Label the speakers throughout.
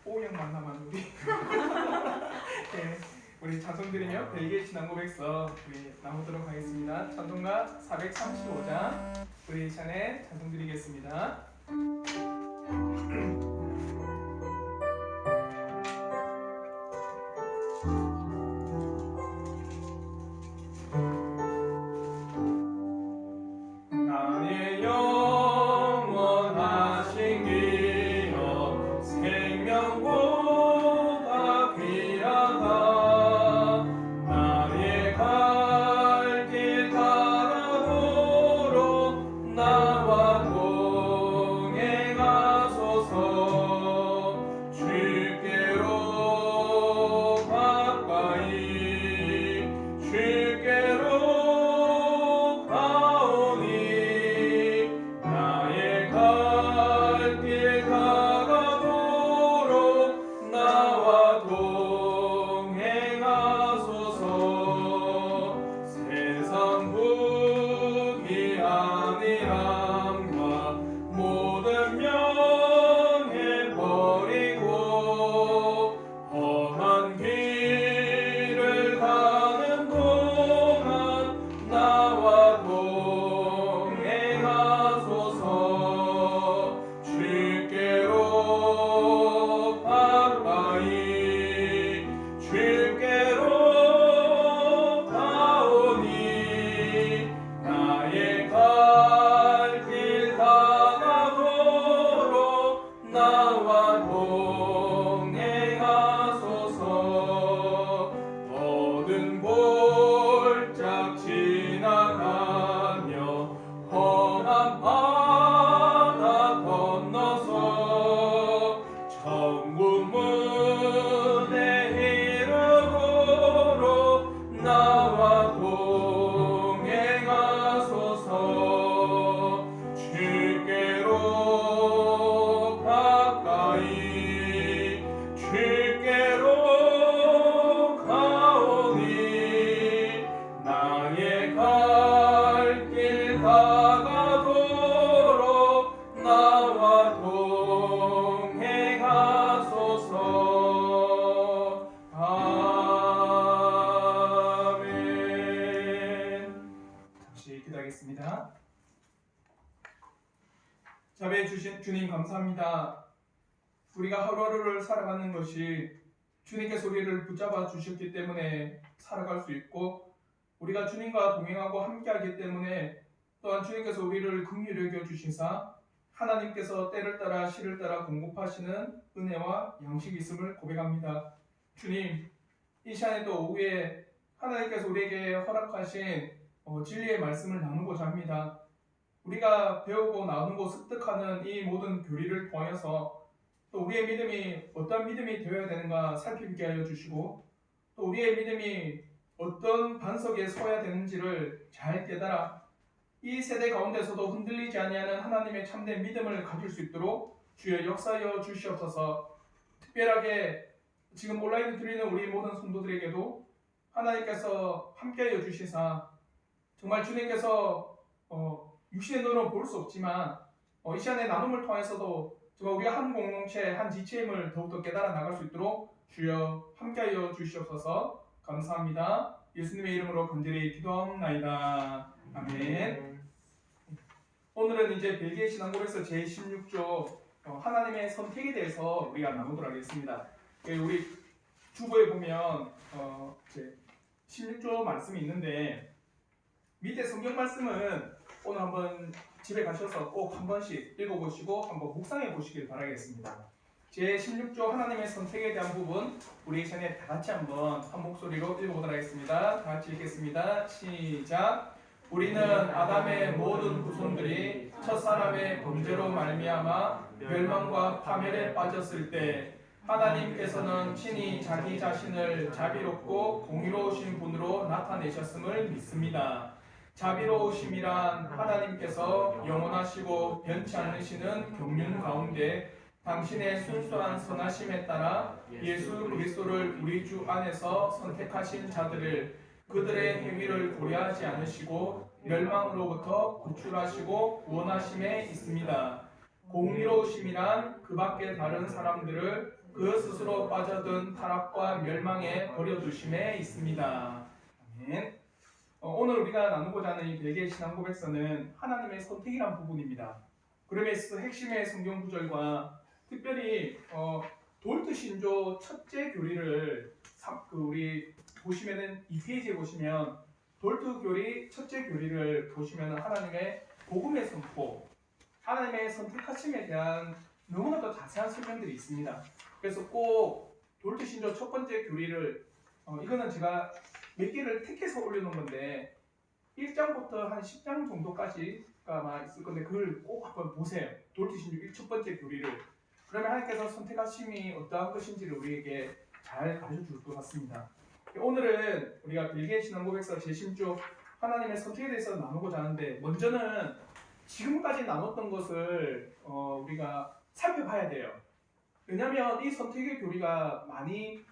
Speaker 1: O형 만나면 우리 네, 우리 찬송 드리며 벨기에 신앙 고백서 우리 나오도록 하겠습니다. 찬송가 435장 우리 찬에 찬송 드리겠습니다. 나의 영원하신 기업 생명보다 귀하다. 나의 갈 길 가도록 나와 동행하소서. 주께로 가까이 주께로 가오니 나의 갈 길 가도록 나와 동행하소서. 세상 부귀 안일함과 모든 명예 버리고 험한 길을 가는 동안 나와 동행하소서. 주께로 가까이 주께로 가오니 나의 갈 길 다가도록 나와 동행하소서. 모든 골짝 지나가며 험한 바다 건너서 천국 문에 이르도록 나와 동행하소서. 주께로 가까이 주께로 가오니 나의 갈 길 다가도록 나와 동행하소서. 아멘. 잠시 기도하겠습니다. 자비해 주신 주님 감사합니다. 우리가 하루하루를 살아가는 것이 주님께서 우리를 붙잡아 주셨기 때문에 살아갈 수 있고, 우리가 주님과 동행하고 함께하기 때문에 또한 주님께서 우리를 긍휼히 여겨 주시사 하나님께서 때를 따라 시를 따라 공급하시는 은혜와 양식이 있음을 고백합니다. 주님, 이 시간에도 오후에 하나님께서 우리에게 허락하신 진리의 말씀을 나누고자 합니다. 우리가 배우고 나누고 습득하는 이 모든 교리를 통하여서 또 우리의 믿음이 어떤 믿음이 되어야 되는가 살피게 하여 주시고, 또 우리의 믿음이 어떤 반석에 서야 되는지를 잘 깨달아 이 세대 가운데서도 흔들리지 아니하는 하나님의 참된 믿음을 가질 수 있도록 주여 역사하여 주시옵소서. 특별하게 지금 온라인을 드리는 우리 모든 성도들에게도 하나님께서 함께하여 주시사 정말 주님께서 육신의 눈으로 볼 수 없지만 이 시간의 나눔을 통해서도 정말 우리가 한 공동체, 한 지체임을 더욱더 깨달아 나갈 수 있도록 주여 함께하여 주시옵소서. 감사합니다. 예수님의 이름으로 간절히 기도하옵나이다. 아멘. 오늘은 이제 벨기에 신앙고백서 제16조 하나님의 선택에 대해서 우리가 나누도록 하겠습니다. 우리 주보에 보면 제 16조 말씀이 있는데 밑에 성경 말씀은 오늘 한번 집에 가셔서 꼭 한 번씩 읽어보시고 한번 묵상해 보시길 바라겠습니다. 제 16조 하나님의 선택에 대한 부분 우리 이 시간에 다 같이 한번 한 목소리로 읽어보도록 하겠습니다. 다 같이 읽겠습니다. 시작. 우리는 아담의 모든 후손들이 첫사람의 범죄로 말미암아 멸망과 파멸에 빠졌을 때 하나님께서는 친히 자기 자신을 자비롭고 공의로우신 분으로 나타내셨음을 믿습니다. 자비로우심이란 하나님께서 영원하시고 변치 않으시는 경륜 가운데 당신의 순수한 선하심에 따라 예수 그리스도를 우리 주 안에서 선택하신 자들을 그들의 행위를 고려하지 않으시고 멸망으로부터 구출하시고 구원하심에 있습니다. 공의로우심이란 그 밖에 다른 사람들을 그 스스로 빠져든 타락과 멸망에 버려두심에 있습니다. 아멘. 오늘 우리가 나누고자 하는 이 벨기에 신앙 고백서는 하나님의 선택이란 부분입니다. 그럼에 있어서 핵심의 성경 구절과 특별히 돌트 신조 첫째 교리를 우리 보시면은 2페이지에 보시면 돌트 교리 첫째 교리를 보시면은 하나님의 복음의 선포, 하나님의 선택하심에 대한 너무나도 자세한 설명들이 있습니다. 그래서 꼭 돌트 신조 첫 번째 교리를 이거는 제가 몇 개를 택해서 올려놓은 건데 1장부터 한 10장 정도까지가 아마 있을 건데 그걸 꼭 한번 보세요. 돌트 신조 첫 번째 교리를. 그러면 하나님께서 선택하심이 어떠한 것인지를 우리에게 잘 가르쳐 줄 것 같습니다. 오늘은 우리가 벨기에 신앙 고백서 제10조 하나님의 선택에 대해서 나누고자 하는데 먼저는 지금까지 나눴던 것을 우리가 살펴봐야 돼요. 왜냐하면 이 선택의 교리가 많이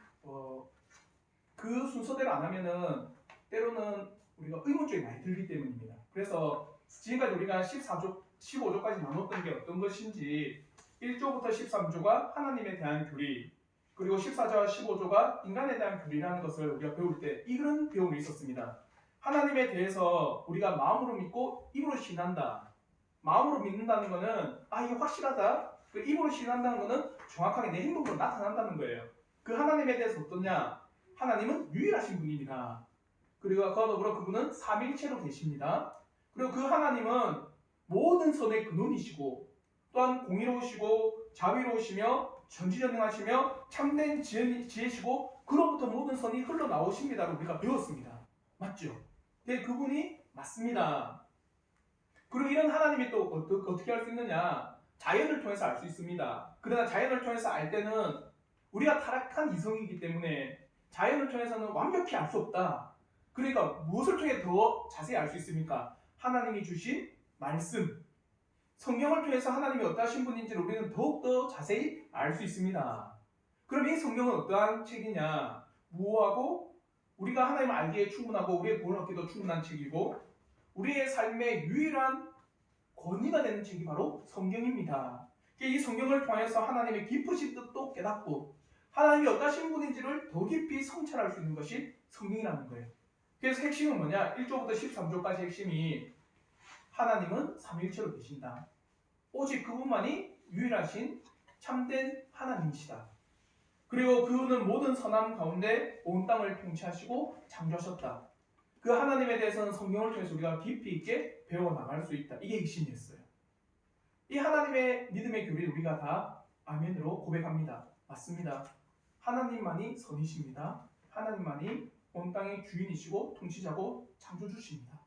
Speaker 1: 그 순서대로 안 하면은 때로는 우리가 의문점이 많이 들기 때문입니다. 그래서 지금까지 우리가 15조까지 나눴던 게 어떤 것인지 1조부터 13조가 하나님에 대한 교리, 그리고 14조와 15조가 인간에 대한 교리라는 것을 우리가 배울 때 이런 배움이 있었습니다. 하나님에 대해서 우리가 마음으로 믿고 입으로 신한다. 마음으로 믿는다는 것은 이게 확실하다. 입으로 신한다는 것은 정확하게 내 행동으로 나타난다는 거예요. 그 하나님에 대해서 어떠냐? 하나님은 유일하신 분입니다. 그리고 그와 더불어 그분은 삼위일체로 계십니다. 그리고 그 하나님은 모든 선의 근원이시고 또한 공의로우시고 자비로우시며 전지전능하시며 참된 지혜시고 그로부터 모든 선이 흘러나오십니다라고 우리가 배웠습니다. 맞죠? 네, 그분이 맞습니다. 그리고 이런 하나님이 또 어떻게 할 수 있느냐? 자연을 통해서 알 수 있습니다. 그러나 자연을 통해서 알 때는 우리가 타락한 이성이기 때문에 자연을 통해서는 완벽히 알 수 없다. 그러니까 무엇을 통해 더 자세히 알 수 있습니까? 하나님이 주신 말씀, 성경을 통해서 하나님이 어떠하신 분인지를 우리는 더욱더 자세히 알 수 있습니다. 그럼 이 성경은 어떠한 책이냐? 무엇하고 우리가 하나님을 알기에 충분하고 우리의 구원을 얻기도 충분한 책이고 우리의 삶의 유일한 권위가 되는 책이 바로 성경입니다. 이 성경을 통해서 하나님의 깊으신 뜻도 깨닫고 하나님이 어떠하신 분인지를 더 깊이 성찰할 수 있는 것이 성경이라는 거예요. 그래서 핵심은 뭐냐? 1조부터 13조까지 핵심이 하나님은 삼위일체로 계신다. 오직 그분만이 유일하신 참된 하나님이시다. 그리고 그분은 모든 선함 가운데 온 땅을 통치하시고 창조하셨다. 그 하나님에 대해서는 성경을 통해서 우리가 깊이 있게 배워나갈 수 있다. 이게 핵심이었어요. 이 하나님의 믿음의 교리를 우리가 다 아멘으로 고백합니다. 맞습니다. 하나님만이 선이십니다. 하나님만이 온 땅의 주인이시고 통치자고 창조주십니다.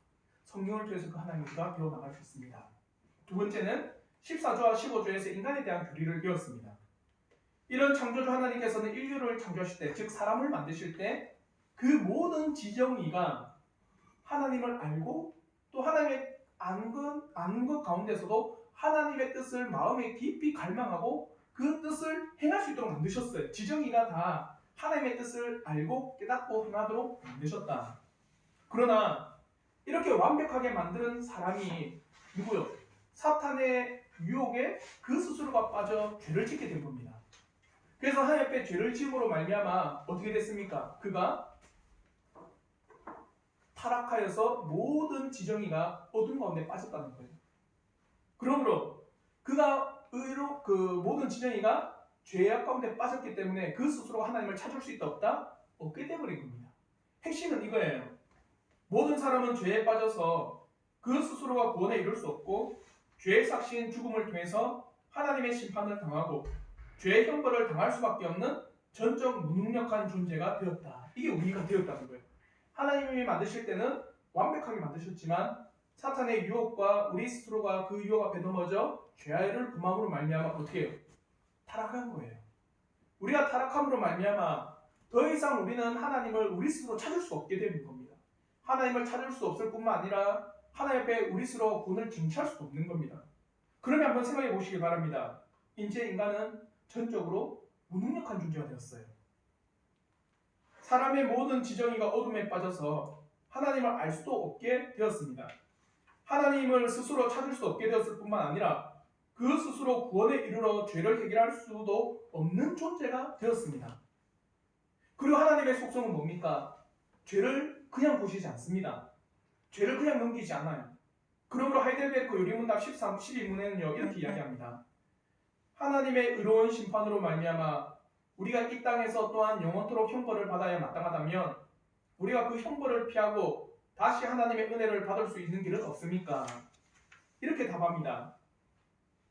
Speaker 1: 성경을 통해서 그 하나님을 우리가 배워나갈 수 있습니다. 두 번째는 14조와 15조에서 인간에 대한 교리를 배웠습니다. 이런 창조주 하나님께서는 인류를 창조하실 때, 즉 사람을 만드실 때 그 모든 지정의가 하나님을 알고 또 하나님의 아는 것 가운데서도 하나님의 뜻을 마음에 깊이 갈망하고 그 뜻을 행할 수 있도록 만드셨어요. 지정의가 다 하나님의 뜻을 알고 깨닫고 행하도록 만드셨다. 그러나 이렇게 완벽하게 만드는 사람이 누구요? 사탄의 유혹에 그 스스로가 빠져 죄를 짓게 된 겁니다. 그래서 하나님 앞에 죄를 지음으로 말미암아 어떻게 됐습니까? 그가 타락하여서 모든 지정의가 어둠 가운데 빠졌다는 거예요. 그러므로 그가 의로 그 모든 지정의가 죄악 가운데 빠졌기 때문에 그 스스로가 하나님을 찾을 수 있다 없다? 없게 되어버린 겁니다. 핵심은 이거예요. 모든 사람은 죄에 빠져서 그 스스로가 구원에 이룰 수 없고 죄의 삭신 죽음을 통해서 하나님의 심판을 당하고 죄의 형벌을 당할 수밖에 없는 전적 무능력한 존재가 되었다. 이게 우리가 되었다는 거예요. 하나님이 만드실 때는 완벽하게 만드셨지만 사탄의 유혹과 우리 스스로가 그 유혹 앞에 넘어져 죄를 범함으로 말미암아 어떻게 해요? 타락한 거예요. 우리가 타락함으로 말미암아 더 이상 우리는 하나님을 우리 스스로 찾을 수 없게 되는 겁니다. 하나님을 찾을 수 없을 뿐만 아니라 하나님 앞에 우리 스스로 구원을 쟁취할 수도 없는 겁니다. 그러면 한번 생각해 보시기 바랍니다. 이제 인간은 전적으로 무능력한 존재가 되었어요. 사람의 모든 지정의가 어둠에 빠져서 하나님을 알 수도 없게 되었습니다. 하나님을 스스로 찾을 수 없게 되었을 뿐만 아니라 그 스스로 구원에 이르러 죄를 해결할 수도 없는 존재가 되었습니다. 그리고 하나님의 속성은 뭡니까? 죄를 그냥 보시지 않습니다. 죄를 그냥 넘기지 않아요. 그러므로 하이델베르크 요리문답 13, 12문에는요 이렇게 이야기합니다. 하나님의 의로운 심판으로 말미암아 우리가 이 땅에서 또한 영원토록 형벌을 받아야 마땅하다면 우리가 그 형벌을 피하고 다시 하나님의 은혜를 받을 수 있는 길은 없습니까? 이렇게 답합니다.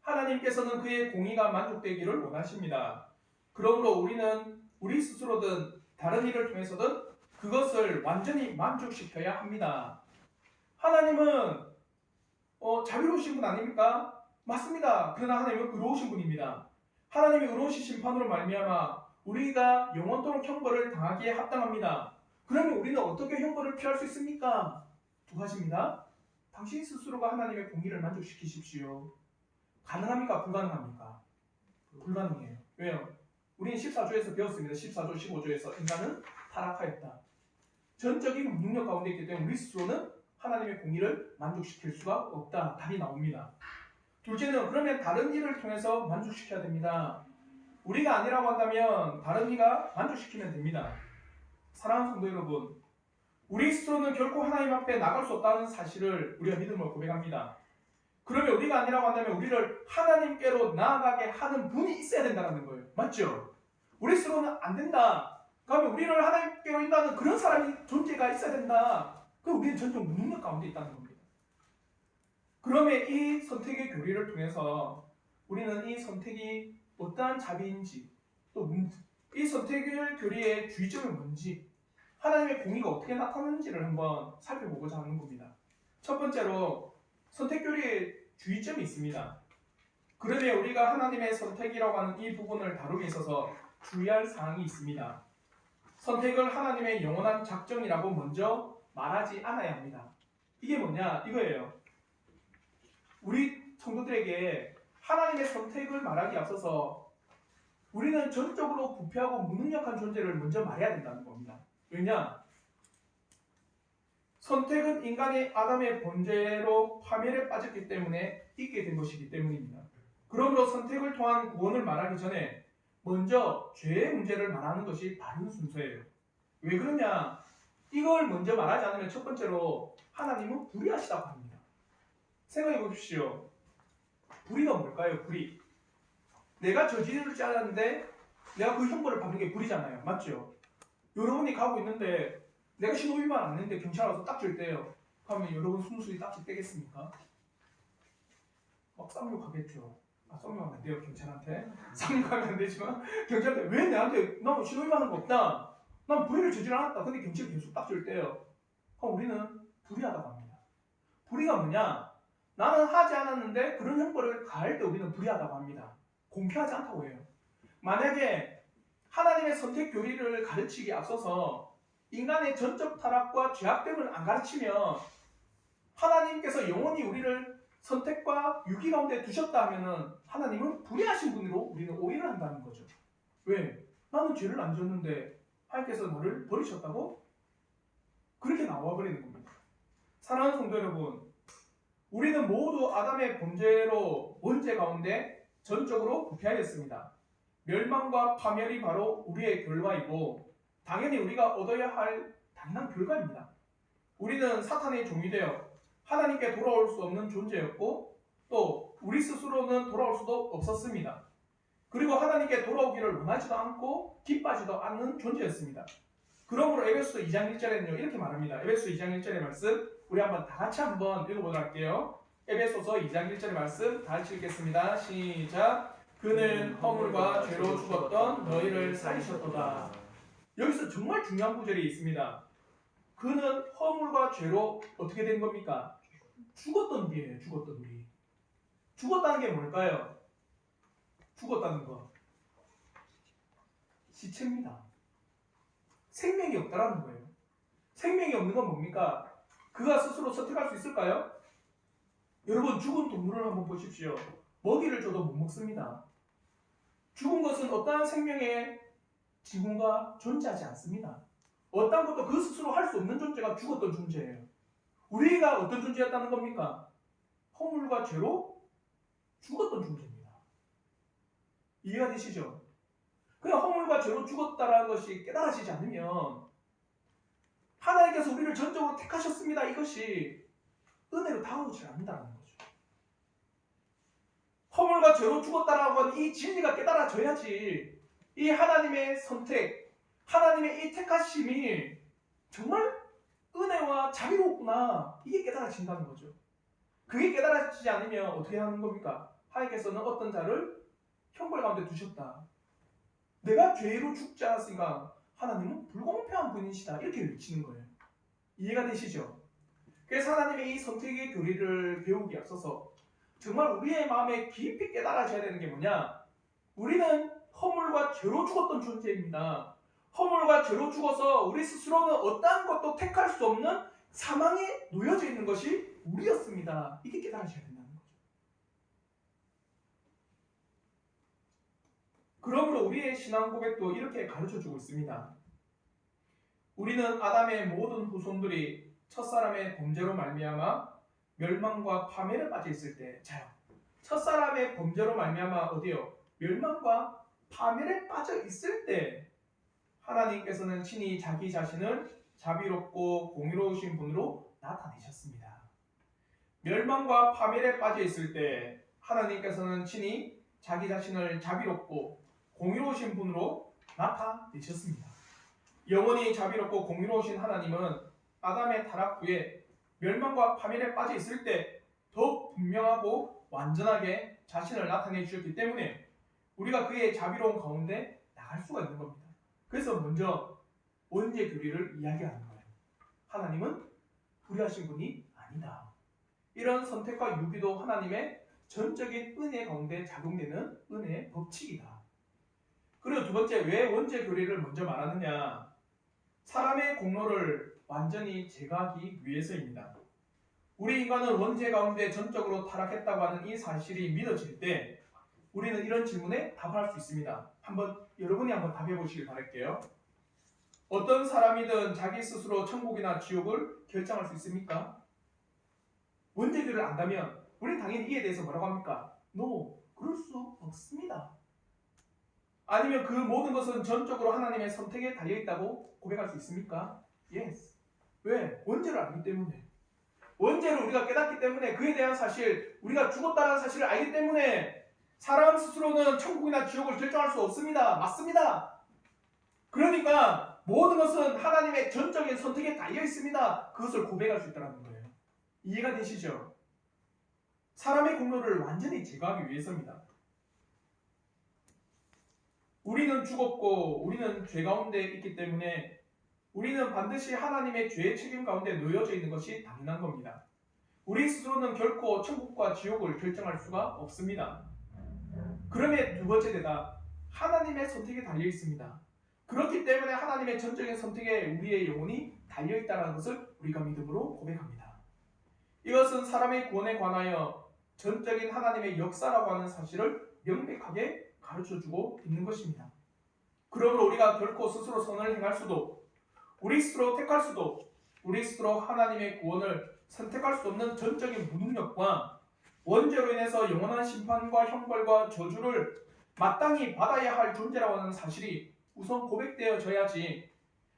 Speaker 1: 하나님께서는 그의 공의가 만족되기를 원하십니다. 그러므로 우리는 우리 스스로든 다른 일을 통해서든 그것을 완전히 만족시켜야 합니다. 하나님은 자비로우신 분 아닙니까? 맞습니다. 그러나 하나님은 의로우신 분입니다. 하나님의 의로우신 심판으로 말미암아 우리가 영원토록 형벌을 당하기에 합당합니다. 그러면 우리는 어떻게 형벌을 피할 수 있습니까? 두 가지입니다. 당신 스스로가 하나님의 공의를 만족시키십시오. 가능합니까? 불가능합니까? 불가능해요. 왜요? 우리는 14조에서 배웠습니다. 14조, 15조에서 인간은 타락하였다. 전적인 능력 가운데 있기 때문에 우리 스스로는 하나님의 공의를 만족시킬 수가 없다. 답이 나옵니다. 둘째는 그러면 다른 일을 통해서 만족시켜야 됩니다. 우리가 아니라고 한다면 다른 이가 만족시키면 됩니다. 사랑하는 성도 여러분, 우리 스스로는 결코 하나님 앞에 나갈 수 없다는 사실을 우리가 믿음으로 고백합니다. 그러면 우리가 아니라고 한다면 우리를 하나님께로 나아가게 하는 분이 있어야 된다는 거예요. 맞죠? 우리 스스로는 안 된다. 그러면 우리를 하나님께로 인도하는 그런 사람이 존재가 있어야 된다. 그럼 우리는 전적 무능력 가운데 있다는 겁니다. 그러면 이 선택의 교리를 통해서 우리는 이 선택이 어떠한 자비인지 또 이 선택의 교리의 주의점은 뭔지 하나님의 공의가 어떻게 나타나는지를 한번 살펴보고자 하는 겁니다. 첫 번째로 선택 교리의 주의점이 있습니다. 그러면 우리가 하나님의 선택이라고 하는 이 부분을 다룸에 있어서 주의할 사항이 있습니다. 선택을 하나님의 영원한 작정이라고 먼저 말하지 않아야 합니다. 이게 뭐냐? 이거예요. 우리 성도들에게 하나님의 선택을 말하기 앞서서 우리는 전적으로 부패하고 무능력한 존재를 먼저 말해야 된다는 겁니다. 왜냐? 선택은 인간의 아담의 본죄로 파멸에 빠졌기 때문에 있게 된 것이기 때문입니다. 그러므로 선택을 통한 구원을 말하기 전에 먼저 죄의 문제를 말하는 것이 바른 순서예요. 왜 그러냐? 이걸 먼저 말하지 않으면 첫 번째로 하나님은 불의하시다고 합니다. 생각해 보십시오. 불의가 뭘까요? 불의. 내가 저지르지 않았는데 내가 그 형벌을 받는 게 불의잖아요. 맞죠? 여러분이 가고 있는데 내가 신호위반 안 했는데 경찰 와서 딱지를 떼요. 그러면 여러분 순수히 딱지 떼겠습니까? 막 쌍욕하겠죠. 쌍욕하면 안 돼요, 경찰한테. 쌍욕하면 안 되지만 경찰한테 왜 내한테 나 신호위반한 거 없다. 난 불의를 저지르지 않았다. 근데 경찰이 계속 딱지를 떼요. 그럼 우리는 불의하다고 합니다. 불의가 뭐냐? 나는 하지 않았는데 그런 형벌을 가할 때 우리는 불의하다고 합니다. 공평하지 않다고 해요. 만약에 하나님의 선택 교리를 가르치기 앞서서 인간의 전적 타락과 죄악됨을 안 가르치면 하나님께서 영원히 우리를 선택과 유기 가운데 두셨다 하면은 하나님은 불의하신 분으로 우리는 오해를 한다는 거죠. 왜? 나는 죄를 안 졌는데 하나님께서 너를 버리셨다고? 그렇게 나와버리는 겁니다. 사랑하는 성도 여러분, 우리는 모두 아담의 범죄로 원죄 가운데 전적으로 부패하였습니다. 멸망과 파멸이 바로 우리의 결과이고 당연히 우리가 얻어야 할 당연한 결과입니다. 우리는 사탄의 종이 되어 하나님께 돌아올 수 없는 존재였고 또 우리 스스로는 돌아올 수도 없었습니다. 그리고 하나님께 돌아오기를 원하지도 않고 기뻐하지도 않는 존재였습니다. 그러므로 에베소 2장 1절에는요 이렇게 말합니다. 에베소 2장 1절의 말씀 우리 한번 다 같이 한번 읽어보도록 할게요. 에베소서 2장 1절의 말씀 다 같이 읽겠습니다. 시작. 그는 허물과 죄로 죽었던 너희를 살리셨도다. 여기서 정말 중요한 구절이 있습니다. 그는 허물과 죄로 어떻게 된 겁니까? 죽었던 우리예요. 죽었던 우리. 죽었다는 게 뭘까요? 죽었다는 거. 시체입니다. 생명이 없다라는 거예요. 생명이 없는 건 뭡니까? 그가 스스로 선택할 수 있을까요? 여러분 죽은 동물을 한번 보십시오. 먹이를 줘도 못 먹습니다. 죽은 것은 어떠한 생명의 지구가 존재하지 않습니다. 어떤 것도 그 스스로 할 수 없는 존재가 죽었던 존재예요. 우리가 어떤 존재였다는 겁니까? 허물과 죄로 죽었던 존재입니다. 이해가 되시죠? 그냥 허물과 죄로 죽었다라는 것이 깨달아지지 않으면 하나님께서 우리를 전적으로 택하셨습니다. 이것이 은혜로 다가오지 않는다는 거죠. 허물과 죄로 죽었다라고 하는 이 진리가 깨달아져야지 이 하나님의 선택, 하나님의 이 택하심이 정말 은혜와 자비롭구나 이게 깨달아진다는 거죠. 그게 깨달아지지 않으면 어떻게 하는 겁니까? 하나님께서는 어떤 자를 형벌 가운데 두셨다. 내가 죄로 죽지 않았으니까 하나님은 불공평한 분이시다. 이렇게 외치는 거예요. 이해가 되시죠? 그래서 하나님의 이 선택의 교리를 배우기에 앞서서 정말 우리의 마음에 깊이 깨달아져야 되는 게 뭐냐? 우리는 허물과 죄로 죽었던 존재입니다. 허물과 죄로 죽어서 우리 스스로는 어떠한 것도 택할 수 없는 사망에 놓여져 있는 것이 우리였습니다. 이게 깨달아져야 된다는 거죠. 그러므로 우리의 신앙 고백도 이렇게 가르쳐주고 있습니다. 우리는 아담의 모든 후손들이 첫사람의 범죄로 말미암아 멸망과 파멸에 빠져 있을 때, 자요. 첫사람의 범죄로 말미암아 어디요? 멸망과 파멸에 빠져 있을 때 하나님께서는 친히 자기 자신을 자비롭고 공의로우신 분으로 나타내셨습니다. 멸망과 파멸에 빠져 있을 때 하나님께서는 친히 자기 자신을 자비롭고 공의로우신 분으로 나타내셨습니다. 영원히 자비롭고 공의로우신 하나님은 아담의 타락 후에 멸망과 파멸에 빠져 있을 때 더 분명하고 완전하게 자신을 나타내 주셨기 때문에 우리가 그의 자비로운 가운데 나갈 수가 있는 겁니다. 그래서 먼저 원죄 교리를 이야기하는 거예요. 하나님은 불의하신 분이 아니다. 이런 선택과 유기도 하나님의 전적인 은혜 가운데 작용되는 은혜의 법칙이다. 그리고 두 번째, 왜 원죄 교리를 먼저 말하느냐? 사람의 공로를 완전히 제거하기 위해서입니다. 우리 인간은 원죄 가운데 전적으로 타락했다고 하는 이 사실이 믿어질 때 우리는 이런 질문에 답할 수 있습니다. 여러분이 한번 답해 보시길 바랄게요. 어떤 사람이든 자기 스스로 천국이나 지옥을 결정할 수 있습니까? 원죄교를 안다면 우리는 당연히 이에 대해서 뭐라고 합니까? No, 그럴 수 없습니다. 아니면 그 모든 것은 전적으로 하나님의 선택에 달려있다고 고백할 수 있습니까? Yes. 왜? 원죄를 알기 때문에. 원죄를 우리가 깨닫기 때문에 그에 대한 사실, 우리가 죽었다는 사실을 알기 때문에 사람 스스로는 천국이나 지옥을 결정할 수 없습니다. 맞습니다. 그러니까 모든 것은 하나님의 전적인 선택에 달려 있습니다. 그것을 고백할 수 있다는 거예요. 이해가 되시죠? 사람의 공로를 완전히 제거하기 위해서입니다. 우리는 죽었고 우리는 죄 가운데 있기 때문에 우리는 반드시 하나님의 죄의 책임 가운데 놓여져 있는 것이 당연한 겁니다. 우리 스스로는 결코 천국과 지옥을 결정할 수가 없습니다. 그럼에 두 번째 대답, 하나님의 선택에 달려 있습니다. 그렇기 때문에 하나님의 전적인 선택에 우리의 영혼이 달려 있다는 것을 우리가 믿음으로 고백합니다. 이것은 사람의 구원에 관하여 전적인 하나님의 역사라고 하는 사실을 명백하게 가르쳐주고 있는 것입니다. 그러므로 우리가 결코 스스로 선을 행할 수도, 우리 스스로 택할 수도, 우리 스스로 하나님의 구원을 선택할 수 없는 전적인 무능력과 원죄로 인해서 영원한 심판과 형벌과 저주를 마땅히 받아야 할 존재라고 하는 사실이 우선 고백되어져야지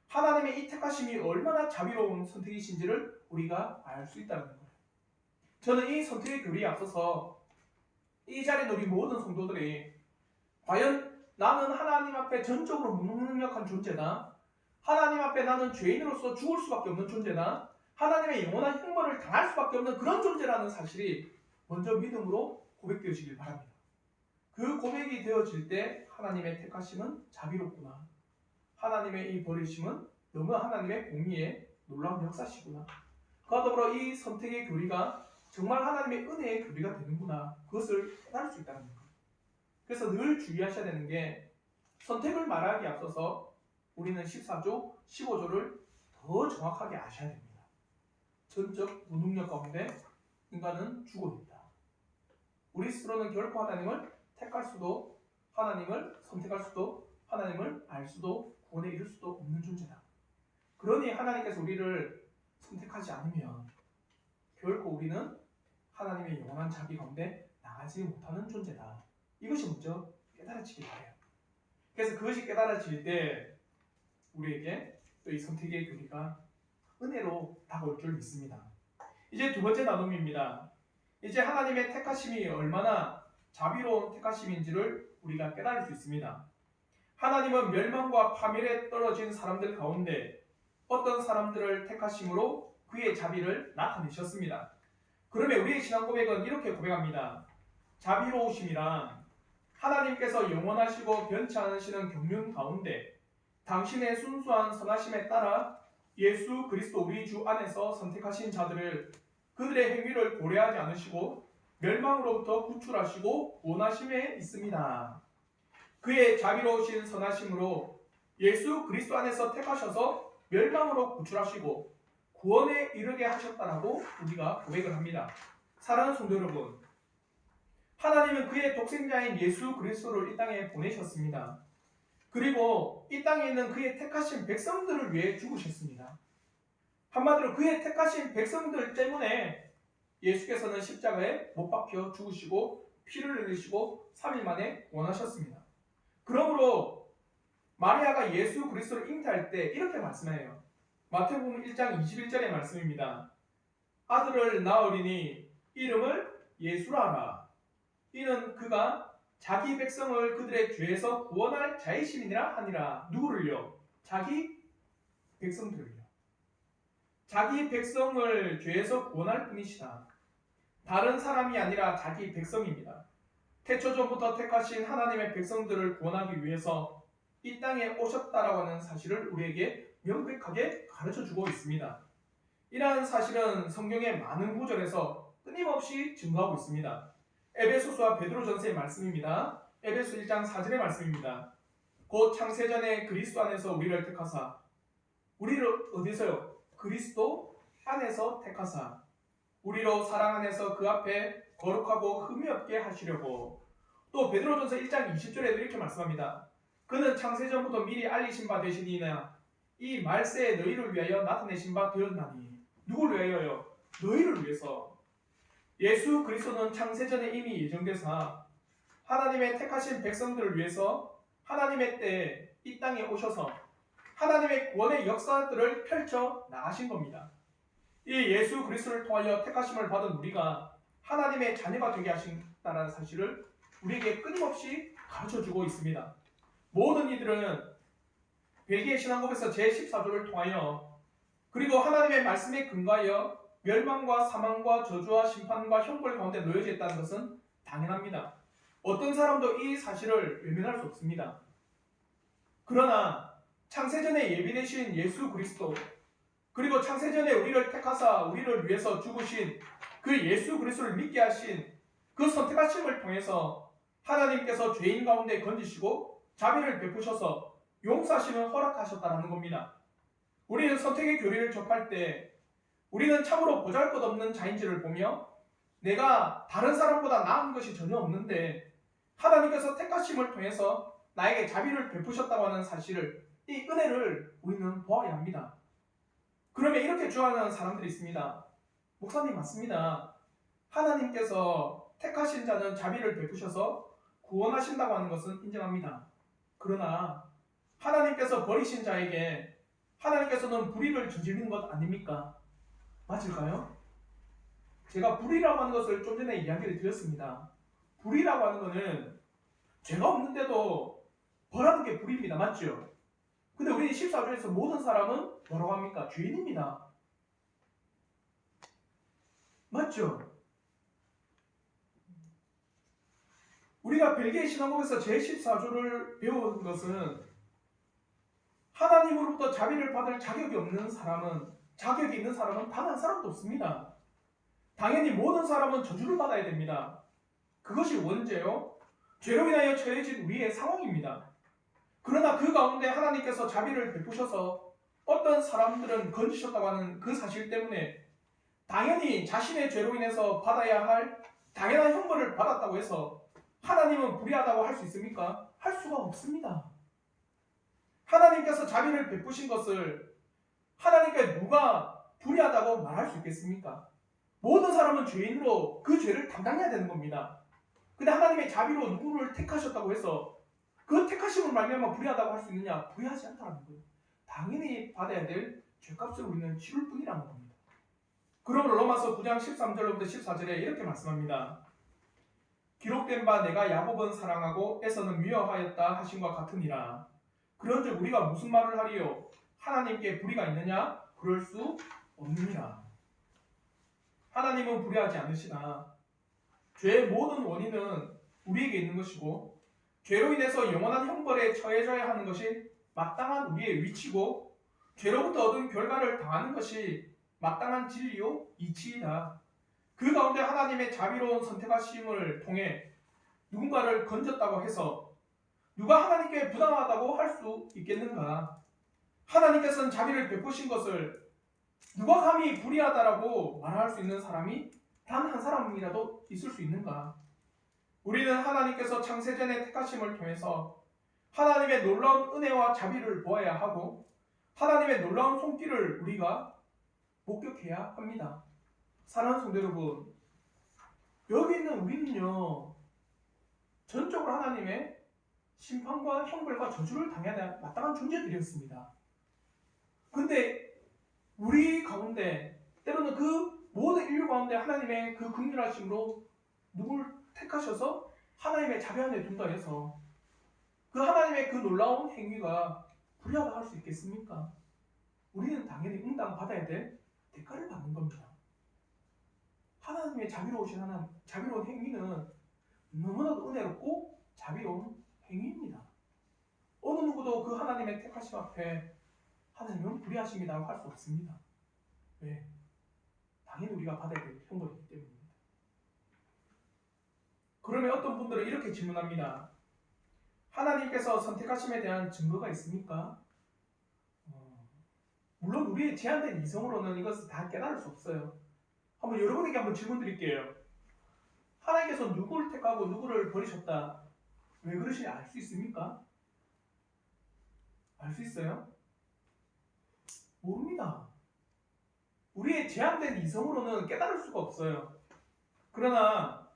Speaker 1: 하나님의 이 택하심이 얼마나 자비로운 선택이신지를 우리가 알 수 있다는 거예요. 저는 이 선택의 교리에 앞서서 이 자리에 있는 우리 모든 성도들이 과연 나는 하나님 앞에 전적으로 무능력한 존재다, 하나님 앞에 나는 죄인으로서 죽을 수밖에 없는 존재다, 하나님의 영원한 형벌을 당할 수밖에 없는 그런 존재라는 사실이 먼저 믿음으로 고백되어지길 바랍니다. 그 고백이 되어질 때 하나님의 택하심은 자비롭구나, 하나님의 이 버리심은 너무 하나님의 공의의 놀라운 역사시구나, 그와 더불어 이 선택의 교리가 정말 하나님의 은혜의 교리가 되는구나, 그것을 깨달을 수 있다는 거예요. 그래서 늘 주의하셔야 되는 게, 선택을 말하기에 앞서서 우리는 14조, 15조를 더 정확하게 아셔야 됩니다. 전적 무능력 가운데 인간은 죽어있다. 우리 스스로는 결코 하나님을 택할 수도, 하나님을 선택할 수도, 하나님을 알 수도, 구원에 이를 수도 없는 존재다. 그러니 하나님께서 우리를 선택하지 않으면 결코 우리는 하나님의 영원한 자비 가운데 나갈 당하지 못하는 존재다. 이것이 먼저 깨달아지기 바래요. 그래서 그것이 깨달아질 때 우리에게 또 이 선택의 교리가 은혜로 다가올 줄 믿습니다. 이제 두 번째 나눔입니다. 이제 하나님의 택하심이 얼마나 자비로운 택하심인지를 우리가 깨달을 수 있습니다. 하나님은 멸망과 파멸에 떨어진 사람들 가운데 어떤 사람들을 택하심으로 그의 자비를 나타내셨습니다. 그러면 우리의 신앙 고백은 이렇게 고백합니다. 자비로우심이란 하나님께서 영원하시고 변치 않으시는 경륜 가운데 당신의 순수한 선하심에 따라 예수 그리스도 우리 주 안에서 선택하신 자들을 그들의 행위를 고려하지 않으시고 멸망으로부터 구출하시고 구원하심에 있습니다. 그의 자비로우신 선하심으로 예수 그리스도 안에서 택하셔서 멸망으로 구출하시고 구원에 이르게 하셨다라고 우리가 고백을 합니다. 사랑하는 성도 여러분, 하나님은 그의 독생자인 예수 그리스도를 이 땅에 보내셨습니다. 그리고 이 땅에 있는 그의 택하신 백성들을 위해 죽으셨습니다. 한마디로 그의 택하신 백성들 때문에 예수께서는 십자가에 못 박혀 죽으시고 피를 흘리시고 3일 만에 구원하셨습니다. 그러므로 마리아가 예수 그리스도를 잉태할 때 이렇게 말씀해요. 마태복음 1장 21절의 말씀입니다. 아들을 낳으리니 이름을 예수라 하라. 이는 그가 자기 백성을 그들의 죄에서 구원할 자이심이니라 하니라. 누구를요? 자기 백성들을요. 자기 백성을 죄에서 구원할 뿐이시다. 다른 사람이 아니라 자기 백성입니다. 태초 전부터 택하신 하나님의 백성들을 구원하기 위해서 이 땅에 오셨다라고 하는 사실을 우리에게 명백하게 가르쳐주고 있습니다. 이러한 사실은 성경의 많은 구절에서 끊임없이 증거하고 있습니다. 에베소서와 베드로전서의 말씀입니다. 에베소 1장 4절의 말씀입니다. 곧 창세전에 그리스도 안에서 우리를 택하사, 우리를 어디서요? 그리스도 안에서 택하사 우리로 사랑 안에서 그 앞에 거룩하고 흠이 없게 하시려고. 또 베드로전서 1장 20절에도 이렇게 말씀합니다. 그는 창세전부터 미리 알리신 바 되시니이나 이 말세에 너희를 위하여 나타내신 바 되었나니. 누구를 위하여요? 너희를 위해서. 예수 그리스도는 창세전에 이미 예정되사 하나님의 택하신 백성들을 위해서 하나님의 때에 이 땅에 오셔서 하나님의 구원의 역사들을 펼쳐 나가신 겁니다. 이 예수 그리스도를 통하여 택하심을 받은 우리가 하나님의 자녀가 되게 하신다는 사실을 우리에게 끊임없이 가르쳐주고 있습니다. 모든 이들은 벨기에 신앙고백서 제14조를 통하여 그리고 하나님의 말씀에 근거하여 멸망과 사망과 저주와 심판과 형벌 가운데 놓여져 있다는 것은 당연합니다. 어떤 사람도 이 사실을 외면할 수 없습니다. 그러나 창세전에 예비되신 예수 그리스도 그리고 창세전에 우리를 택하사 우리를 위해서 죽으신 그 예수 그리스도를 믿게 하신 그 선택하심을 통해서 하나님께서 죄인 가운데 건지시고 자비를 베푸셔서 용서하심을 허락하셨다는 겁니다. 우리는 선택의 교리를 접할 때 우리는 참으로 보잘것없는 자인지를 보며 내가 다른 사람보다 나은 것이 전혀 없는데 하나님께서 택하심을 통해서 나에게 자비를 베푸셨다고 하는 사실을, 이 은혜를 우리는 보아야 합니다. 그러면 이렇게 주장하는 사람들이 있습니다. 목사님 맞습니다. 하나님께서 택하신 자는 자비를 베푸셔서 구원하신다고 하는 것은 인정합니다. 그러나 하나님께서 버리신 자에게 하나님께서는 불의를 저지르는 것 아닙니까? 맞을까요? 제가 불의라고 하는 것을 좀 전에 이야기를 드렸습니다. 불의라고 하는 것은 죄가 없는데도 벌하는 게 불의입니다. 맞죠? 근데 우리 14조에서 모든 사람은 뭐라고 합니까? 죄인입니다. 맞죠? 우리가 벨기에 신앙국에서 제14조를 배운 것은 하나님으로부터 자비를 받을 자격이 있는 사람은 단 한 사람도 없습니다. 당연히 모든 사람은 저주를 받아야 됩니다. 그것이 원죄요. 죄로 인하여 처해진 우리의 상황입니다. 그러나 그 가운데 하나님께서 자비를 베푸셔서 어떤 사람들은 건지셨다고 하는 그 사실 때문에 당연히 자신의 죄로 인해서 받아야 할 당연한 형벌을 받았다고 해서 하나님은 불의하다고 할 수 있습니까? 할 수가 없습니다. 하나님께서 자비를 베푸신 것을 하나님께 누가 불의하다고 말할 수 있겠습니까? 모든 사람은 죄인으로 그 죄를 담당해야 되는 겁니다. 근데 하나님의 자비로 누구를 택하셨다고 해서 그 택하심을 말미암아 불의하다고 할 수 있느냐? 불의하지 않다는 거예요. 당연히 받아야 될 죄값을 우리는 치를 뿐이라는 겁니다. 그러므로 로마서 9장 13절부터 14절에 이렇게 말씀합니다. 기록된 바 내가 야곱은 사랑하고 에서는 미워하였다 하심과 같으니라. 그런즉 우리가 무슨 말을 하리요? 하나님께 불의가 있느냐? 그럴 수 없느니라. 하나님은 불의하지 않으시나 죄의 모든 원인은 우리에게 있는 것이고 죄로 인해서 영원한 형벌에 처해져야 하는 것이 마땅한 우리의 위치고 죄로부터 얻은 결과를 당하는 것이 마땅한 진리요 이치이다. 그 가운데 하나님의 자비로운 선택하심을 통해 누군가를 건졌다고 해서 누가 하나님께 부당하다고 할 수 있겠는가? 하나님께서는 자비를 베푸신 것을 누가 감히 불의하다라고 말할 수 있는 사람이 단 한 사람이라도 있을 수 있는가? 우리는 하나님께서 창세전에 택하심을 통해서 하나님의 놀라운 은혜와 자비를 보아야 하고 하나님의 놀라운 손길을 우리가 목격해야 합니다. 사랑하는 성도 여러분, 여기 있는 우리는요 전적으로 하나님의 심판과 형벌과 저주를 당해야 할 마땅한 존재들이었습니다. 근데 우리 가운데 때로는 그 모든 인류 가운데 하나님의 그 긍휼하심으로 누굴 택하셔서 하나님의 자비 안에 둔다 해서 그 하나님의 그 놀라운 행위가 불의하다 할 수 있겠습니까? 우리는 당연히 응당받아야 될 대가를 받는 겁니다. 하나님의 자비로운 행위는 너무나도 은혜롭고 자비로운 행위입니다. 어느 누구도 그 하나님의 택하심 앞에 하나님은 불의하십니다라고 할 수 없습니다. 왜? 당연히 우리가 받아야 될 형벌이기 때문입니다. 그러면 어떤 분들은 이렇게 질문합니다. 하나님께서 선택하심에 대한 증거가 있습니까? 물론 우리의 제한된 이성으로는 이것을 다 깨달을 수 없어요. 여러분에게 한번 질문 드릴게요. 하나님께서 누구를 택하고 누구를 버리셨다. 왜 그러시는지 알 수 있습니까? 알 수 있어요? 모릅니다. 우리의 제한된 이성으로는 깨달을 수가 없어요. 그러나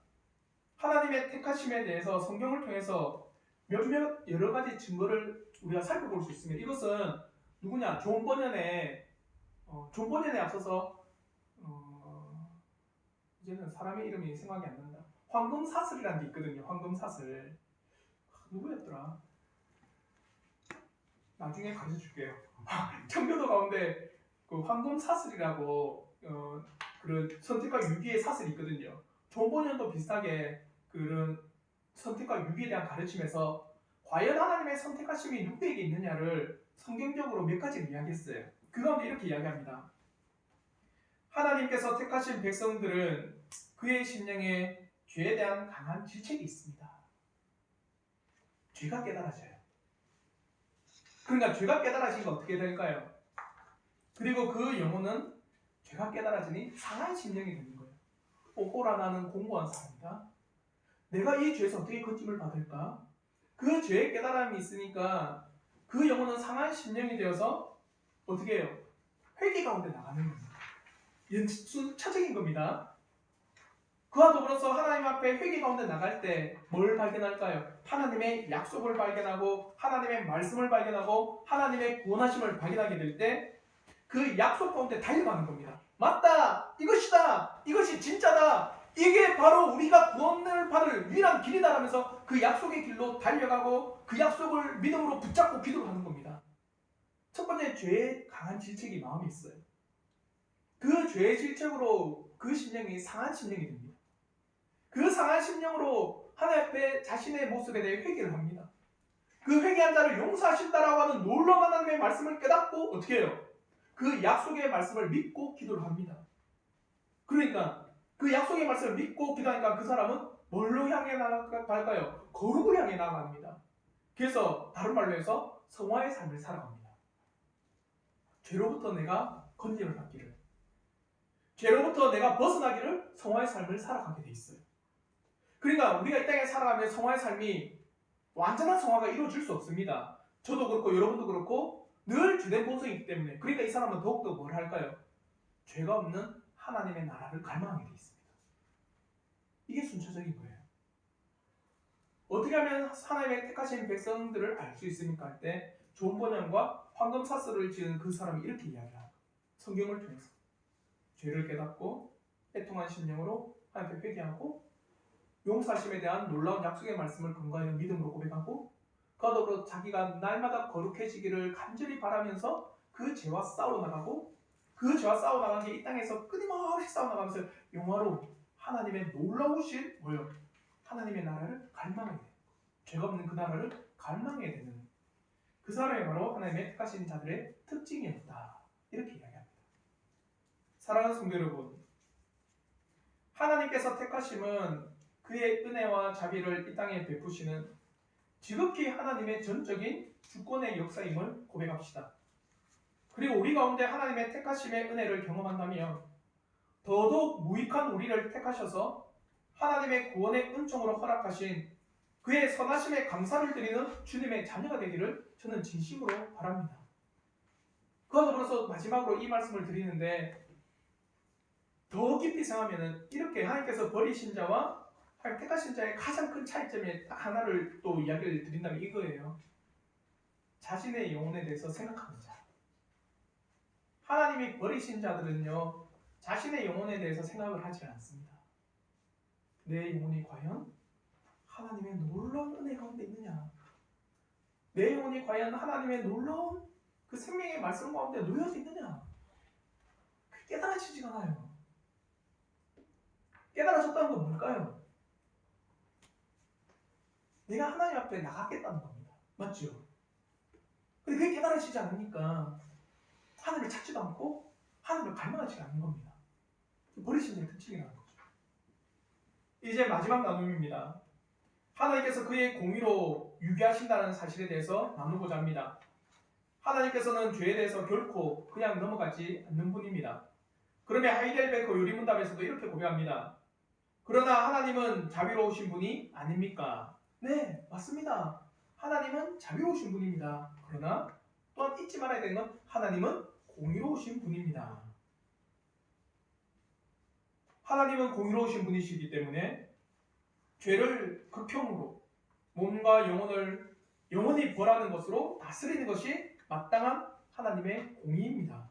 Speaker 1: 하나님의 택하심에 대해서 성경을 통해서 몇몇 여러 가지 증거를 우리가 살펴볼 수 있습니다. 이것은 누구냐? 존 버년에 앞서서 이제는 사람의 이름이 생각이 안 난다. 황금사슬이라는 게 있거든요. 황금사슬. 누구였더라? 나중에 가르쳐 줄게요. 청교도 가운데 그 황금사슬이라고 그런 선택과 유기의 사슬이 있거든요. 존 버년도 비슷하게 그런 선택과 유기에 대한 가르침에서 과연 하나님의 선택하심이 누구에게 있느냐를 성경적으로 몇 가지를 이야기했어요. 그 가운데 이렇게 이야기합니다. 하나님께서 택하신 백성들은 그의 심령에 죄에 대한 강한 질책이 있습니다. 죄가 깨달아져요. 그러니까 죄가 깨달아지니까 어떻게 될까요? 그리고 그 영혼은 죄가 깨달아지니 상한 심령이 되는 거예요. 오라 나는 공고한 사람이다. 내가 이 죄에서 어떻게 거침을 받을까? 그 죄의 깨달음이 있으니까 그 영혼은 상한 심령이 되어서 어떻게 해요? 회개 가운데 나가는 겁니다. 연차적인 겁니다. 그와 더불어서 하나님 앞에 회개 가운데 나갈 때 뭘 발견할까요? 하나님의 약속을 발견하고 하나님의 말씀을 발견하고 하나님의 구원하심을 발견하게 될 때 그 약속 가운데 달려가는 겁니다. 맞다! 이것이다! 이것이 진짜다! 이게 바로 우리가 구원을 받을 유일한 길이다라면서 그 약속의 길로 달려가고 그 약속을 믿음으로 붙잡고 기도를 하는 겁니다. 첫 번째, 죄의 강한 질책이 마음에 있어요. 그 죄의 질책으로 그 심령이 상한 심령이 됩니다. 그 상한 심령으로 하나님 앞에 자신의 모습에 대해 회개를 합니다. 그 회개한 자를 용서하신다라고 하는 놀라운 하나님의 말씀을 깨닫고 어떻게 해요? 그 약속의 말씀을 믿고 기도를 합니다. 그러니까 그 약속의 말씀을 믿고 기도하니까 그 사람은 뭘로 향해 나갈까요? 거룩을 향해 나갑니다. 그래서 다른 말로 해서 성화의 삶을 살아갑니다. 죄로부터 내가 건짐을 받기를, 죄로부터 내가 벗어나기를 성화의 삶을 살아가게 돼 있어요. 그러니까 우리가 이 땅에 살아가면 성화의 삶이 완전한 성화가 이루어질 수 없습니다. 저도 그렇고 여러분도 그렇고 늘 주된 본성이기 때문에. 그러니까 이 사람은 더욱더 뭘 할까요? 죄가 없는 하나님의 나라를 갈망하게 돼 있습니다. 이게 순차적인 거예요. 어떻게 하면 하나님의 택하신 백성들을 알 수 있습니까? 할 때 좋은 번영과 황금사슬을 지은 그 사람이 이렇게 이야기합니다. 성경을 통해서 죄를 깨닫고 애통한 심령으로 하나님께 회개하고 용서하심에 대한 놀라운 약속의 말씀을 근거하여 믿음으로 고백하고 그와 더불어 자기가 날마다 거룩해지기를 간절히 바라면서 그 죄와 싸워나가고 그 죄와 싸워나가는 게 이 땅에서 끊임없이 싸워나가면서 영화로 하나님의 놀라우신 뭐요? 하나님의 나라를 갈망하게 돼요. 죄가 없는 그 나라를 갈망하게 되는 그 사람이 바로 하나님의 택하신 자들의 특징이었다. 이렇게 이야기합니다. 사랑하는 성도 여러분, 하나님께서 택하심은 그의 은혜와 자비를 이 땅에 베푸시는 지극히 하나님의 전적인 주권의 역사임을 고백합시다. 그리고 우리 가운데 하나님의 택하심의 은혜를 경험한다면 더더욱 무익한 우리를 택하셔서 하나님의 구원의 은총으로 허락하신 그의 선하심에 감사를 드리는 주님의 자녀가 되기를 저는 진심으로 바랍니다. 그와 더불어서 마지막으로 이 말씀을 드리는데 더 깊이 생각하면 이렇게 하나님께서 버리신 자와 택하신 자의 가장 큰 차이점이 딱 하나를 또 이야기를 드린다면 이거예요. 자신의 영혼에 대해서 생각하는 자. 하나님이 버리신 자들은요, 자신의 영혼에 대해서 생각을 하지 않습니다. 내 영혼이 과연 하나님의 놀라운 은혜 가운데 있느냐? 내 영혼이 과연 하나님의 놀라운 그 생명의 말씀 가운데 놓여져 있느냐? 깨달아지지가 않아요. 깨달아졌다는 건 뭘까요? 내가 하나님 앞에 나가겠다는 겁니다. 맞죠? 근데 그게 깨달아지지 않으니까 하나님을 찾지도 않고 하나님을 갈망하지 않는 겁니다. 버리신 자의 특징이라는 거죠. 이제 마지막 나눔입니다. 하나님께서 그의 공의로 유기하신다는 사실에 대해서 나누고자 합니다. 하나님께서는 죄에 대해서 결코 그냥 넘어가지 않는 분입니다. 그러면 하이델베르크 요리문답에서도 이렇게 고백합니다. 그러나 하나님은 자비로우신 분이 아닙니까? 네, 맞습니다. 하나님은 자비로우신 분입니다. 그러나 또한 잊지 말아야 되는 건 하나님은 공의로우신 분입니다. 하나님은 공의로우신 분이시기 때문에 죄를 극형으로 몸과 영혼을 영원히 벌하는 것으로 다스리는 것이 마땅한 하나님의 공의입니다.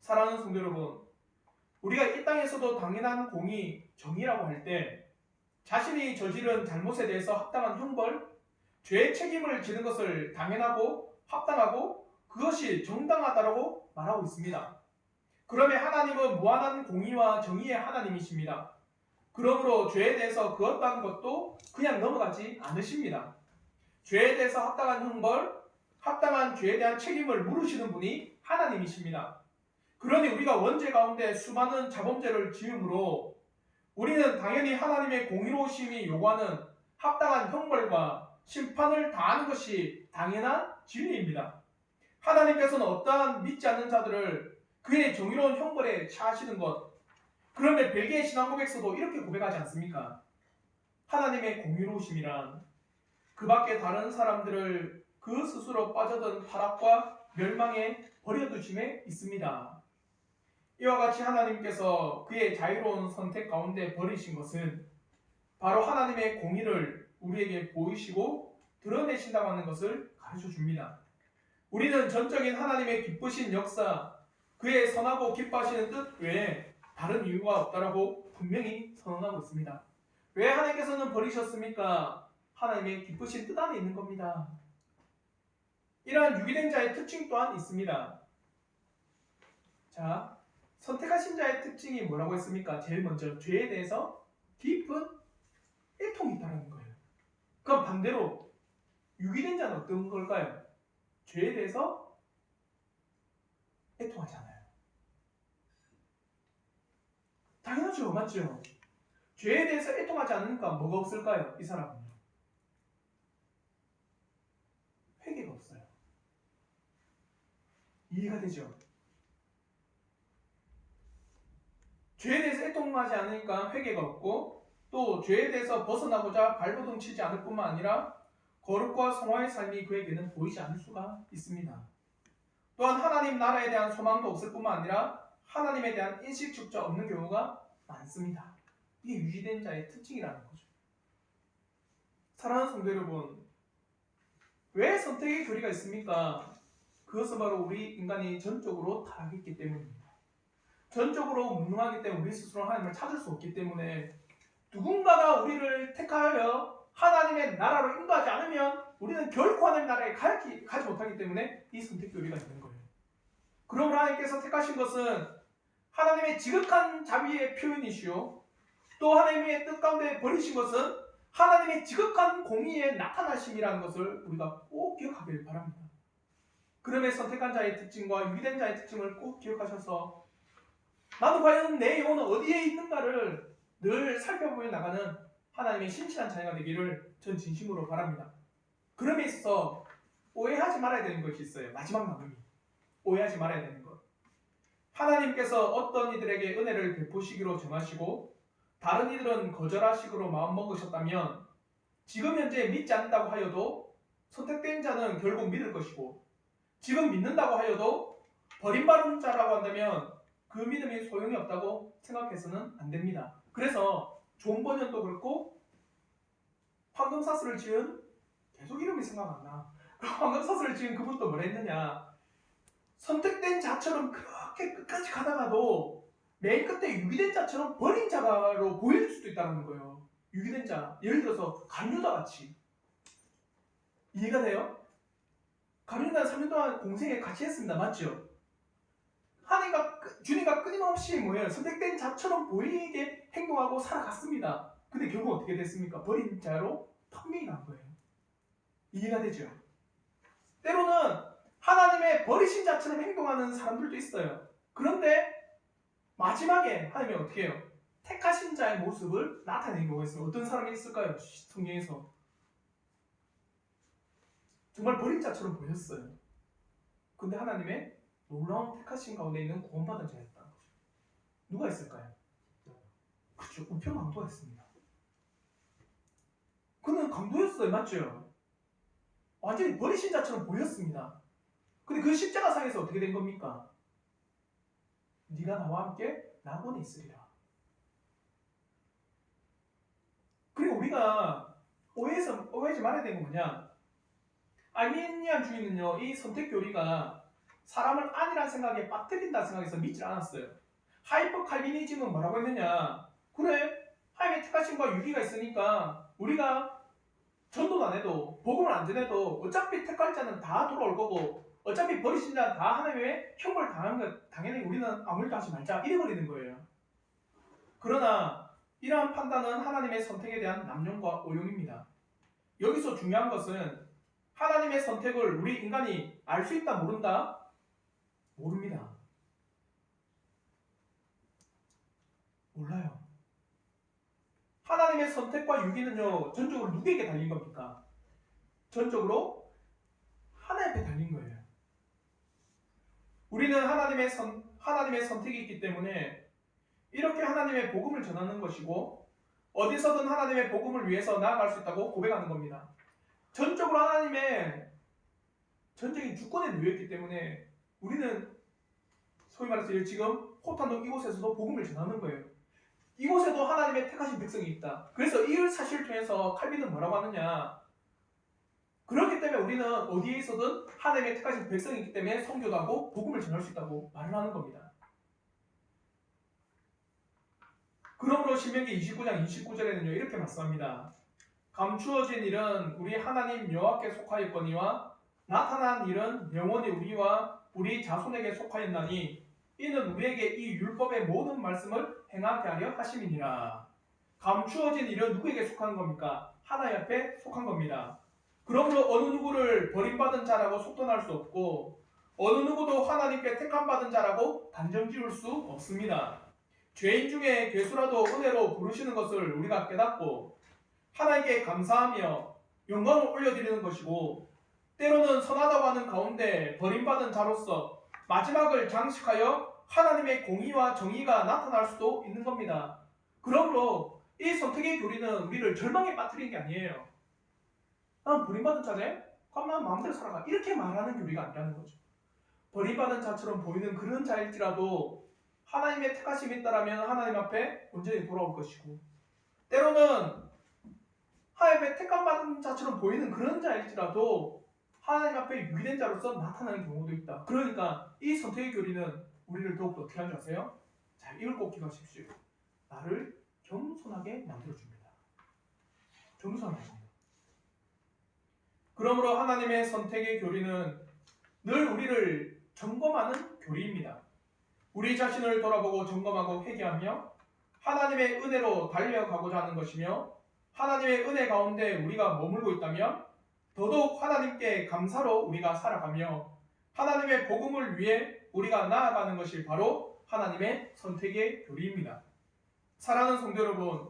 Speaker 1: 사랑하는 성도 여러분, 우리가 이 땅에서도 당연한 공의, 정의라고 할 때 자신이 저지른 잘못에 대해서 합당한 형벌, 죄의 책임을 지는 것을 당연하고 합당하고 그것이 정당하다고 말하고 있습니다. 그러면 하나님은 무한한 공의와 정의의 하나님이십니다. 그러므로 죄에 대해서 그 어떠한 것도 그냥 넘어가지 않으십니다. 죄에 대해서 합당한 형벌, 합당한 죄에 대한 책임을 물으시는 분이 하나님이십니다. 그러니 우리가 원죄 가운데 수많은 자범죄를 지음으로 우리는 당연히 하나님의 공의로우심이 요구하는 합당한 형벌과 심판을 다하는 것이 당연한 진리입니다. 하나님께서는 어떠한 믿지 않는 자들을 그의 정의로운 형벌에 처하시는 것, 그런데 벨기에 신앙고백서도 이렇게 고백하지 않습니까? 하나님의 공의로우심이란 그 밖에 다른 사람들을 그 스스로 빠져든 타락과 멸망에 버려두심에 있습니다. 이와 같이 하나님께서 그의 자유로운 선택 가운데 버리신 것은 바로 하나님의 공의를 우리에게 보이시고 드러내신다고 하는 것을 가르쳐 줍니다. 우리는 전적인 하나님의 기쁘신 역사, 그의 선하고 기뻐하시는 뜻 외에 다른 이유가 없다라고 분명히 선언하고 있습니다. 왜 하나님께서는 버리셨습니까? 하나님의 기쁘신 뜻 안에 있는 겁니다. 이러한 유기된 자의 특징 또한 있습니다. 자, 선택하신 자의 특징이 뭐라고 했습니까? 제일 먼저 죄에 대해서 깊은 애통이 있다는 거예요. 그럼 반대로 유기된 자는 어떤 걸까요? 죄에 대해서 애통하지 않아요. 당연하죠. 맞죠? 죄에 대해서 애통하지 않으니까 뭐가 없을까요? 이 사람은 회개가 없어요. 이해가 되죠? 죄에 대해서 애통하지 않으니까 회개가 없고 또 죄에 대해서 벗어나고자 발버둥 치지 않을 뿐만 아니라 거룩과 성화의 삶이 그에게는 보이지 않을 수가 있습니다. 또한 하나님 나라에 대한 소망도 없을 뿐만 아니라 하나님에 대한 인식조차 없는 경우가 많습니다. 이게 유지된 자의 특징이라는 거죠. 사랑하는 성도 여러분, 왜 선택의 교리가 있습니까? 그것은 바로 우리 인간이 전적으로 타락했기 때문입니다. 전적으로 무능하기 때문에 우리 스스로 하나님을 찾을 수 없기 때문에 누군가가 우리를 택하여 하나님의 나라로 인도하지 않으면 우리는 결코 하나님의 나라에 가지 못하기 때문에 이 선택 교리가 있는 거예요. 그러므로 하나님께서 택하신 것은 하나님의 지극한 자비의 표현이시요, 또 하나님의 뜻 가운데 버리신 것은 하나님의 지극한 공의의 나타나심이라는 것을 우리가 꼭 기억하길 바랍니다. 그러면 선택한 자의 특징과 유기된 자의 특징을 꼭 기억하셔서 나도 과연 내 영혼은 어디에 있는가를 늘 살펴보며 나가는 하나님의 신실한 자녀가 되기를 전 진심으로 바랍니다. 그럼에 있어서 오해하지 말아야 되는 것이 있어요. 마지막 나눔이 오해하지 말아야 되는 것. 하나님께서 어떤 이들에게 은혜를 베푸시기로 정하시고 다른 이들은 거절하시기로 마음먹으셨다면 지금 현재 믿지 않는다고 하여도 선택된 자는 결국 믿을 것이고, 지금 믿는다고 하여도 버림받은 자라고 한다면 그 믿음이 소용이 없다고 생각해서는 안 됩니다. 그래서 존 버년도 그렇고 황금사슬을 지은, 계속 이름이 생각 안 나. 황금사슬을 지은 그분도 뭐라 했느냐, 선택된 자처럼 그렇게 끝까지 가다가도 맨 끝에 유기된 자처럼 버린 자로 보일 수도 있다는 거예요. 유기된 자, 예를 들어서 가룟유다 같이. 이해가 돼요? 가룟유다는 3년 동안 공생에 같이 했습니다. 맞죠? 주님과 끊임없이 뭐예요? 선택된 자처럼 보이게 행동하고 살아갔습니다. 근데 결국 어떻게 됐습니까? 버린 자로 턱명이 난 거예요. 이해가 되죠? 때로는 하나님의 버리신 자처럼 행동하는 사람들도 있어요. 그런데 마지막에 하나님이 어떻게 해요? 택하신 자의 모습을 나타내는 경우가 있어요. 어떤 사람이 있을까요? 성경에서 정말 버린 자처럼 보였어요. 근데 하나님의 놀라운 택하신 가운데 있는 구원받은 자였다는 거죠. 누가 있을까요? 그렇죠. 우편 강도가 있습니다. 그는 강도였어요. 맞죠? 완전히 버리신 자처럼 보였습니다. 근데 그 십자가상에서 어떻게 된 겁니까? 네가 나와 함께 낙원에 있으리라. 그리고 우리가 오해하지 말아야 되는 건 뭐냐? 아르미니안주의는요, 이 선택 교리가 사람을 안이라는 생각에 빠뜨린다 생각해서 믿지 않았어요. 하이퍼 칼비니즘은 뭐라고 했느냐? 그래, 하나님의 택하심과 유기가 있으니까 우리가 전도는 안 해도 복음을 안 전해도 어차피 택할 자는 다 돌아올 거고 어차피 버리신 자는 다 하나님의 형벌 당하는 것, 당연히 우리는 아무 일도 하지 말자 이래버리는 거예요. 그러나 이러한 판단은 하나님의 선택에 대한 남용과 오용입니다. 여기서 중요한 것은 하나님의 선택을 우리 인간이 알 수 있다 모른다? 모릅니다. 몰라요. 하나님의 선택과 유기는요, 전적으로 누구에게 달린 겁니까? 전적으로 하나님께 달린 거예요. 우리는 하나님의 선택이 있기 때문에 이렇게 하나님의 복음을 전하는 것이고 어디서든 하나님의 복음을 위해서 나아갈 수 있다고 고백하는 겁니다. 전적으로 하나님의 전적인 주권에 놓였기 때문에 우리는 소위 말해서 지금 호탄동 이곳에서도 복음을 전하는 거예요. 이곳에도 하나님의 택하신 백성이 있다. 그래서 이 사실을 통해서 칼빈은 뭐라고 하느냐, 그렇기 때문에 우리는 어디에 있어든 하나님의 택하신 백성이 있기 때문에 선교도 하고 복음을 전할 수 있다고 말을 하는 겁니다. 그러므로 신명기 29장 29절에는요 이렇게 말씀합니다. 감추어진 일은 우리 하나님 여호와께 속하였거니와 나타난 일은 영원히 우리와 우리 자손에게 속하였나니 이는 우리에게 이 율법의 모든 말씀을 행하게 하려 하심이니라. 감추어진 일은 누구에게 속한 겁니까? 하나님 앞에 속한 겁니다. 그러므로 어느 누구를 버림받은 자라고 속단할 수 없고 어느 누구도 하나님께 택함받은 자라고 단정 지을 수 없습니다. 죄인 중에 괴수라도 은혜로 부르시는 것을 우리가 깨닫고 하나님께 감사하며 영광을 올려드리는 것이고 때로는 선하다고 하는 가운데 버림받은 자로서 마지막을 장식하여 하나님의 공의와 정의가 나타날 수도 있는 겁니다. 그러므로 이 선택의 교리는 우리를 절망에 빠뜨리는 게 아니에요. 난 버림받은 자네? 그럼 난 마음대로 살아가. 이렇게 말하는 교리가 아니라는 거죠. 버림받은 자처럼 보이는 그런 자일지라도 하나님의 택하심이 있다라면 하나님 앞에 온전히 돌아올 것이고 때로는 하나님의 택함받은 자처럼 보이는 그런 자일지라도 하나님 앞에 유기된 자로서 나타나는 경우도 있다. 그러니까 이 선택의 교리는 우리를 더욱더 어떻게 하는 줄 아세요? 잘 이걸 꼭 기억하십시오. 나를 겸손하게 만들어줍니다. 겸손하게 만듭니다. 그러므로 하나님의 선택의 교리는 늘 우리를 점검하는 교리입니다. 우리 자신을 돌아보고 점검하고 회개하며 하나님의 은혜로 달려가고자 하는 것이며 하나님의 은혜 가운데 우리가 머물고 있다면 더더욱 하나님께 감사로 우리가 살아가며 하나님의 복음을 위해 우리가 나아가는 것이 바로 하나님의 선택의 교리입니다. 사랑하는 성도 여러분,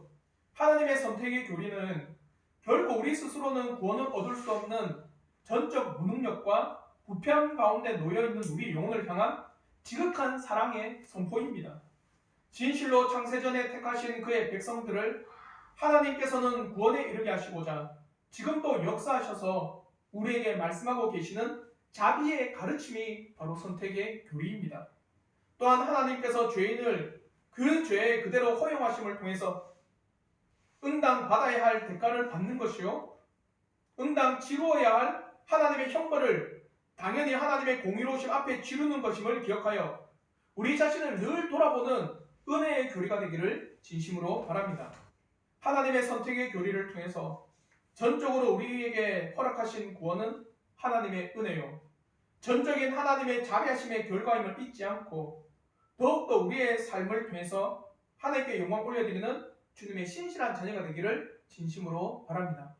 Speaker 1: 하나님의 선택의 교리는 결코 우리 스스로는 구원을 얻을 수 없는 전적 무능력과 부패함 가운데 놓여있는 우리 영혼을 향한 지극한 사랑의 선포입니다. 진실로 창세전에 택하신 그의 백성들을 하나님께서는 구원에 이르게 하시고자 지금도 역사하셔서 우리에게 말씀하고 계시는 자비의 가르침이 바로 선택의 교리입니다. 또한 하나님께서 죄인을 그 죄에 그대로 허용하심을 통해서 응당 받아야 할 대가를 받는 것이요 응당 치루어야 할 하나님의 형벌을 당연히 하나님의 공의로우심 앞에 치르는 것임을 기억하여 우리 자신을 늘 돌아보는 은혜의 교리가 되기를 진심으로 바랍니다. 하나님의 선택의 교리를 통해서 전적으로 우리에게 허락하신 구원은 하나님의 은혜요 전적인 하나님의 자비하심의 결과임을 잊지 않고 더욱더 우리의 삶을 통해서 하나님께 영광 올려드리는 주님의 신실한 자녀가 되기를 진심으로 바랍니다.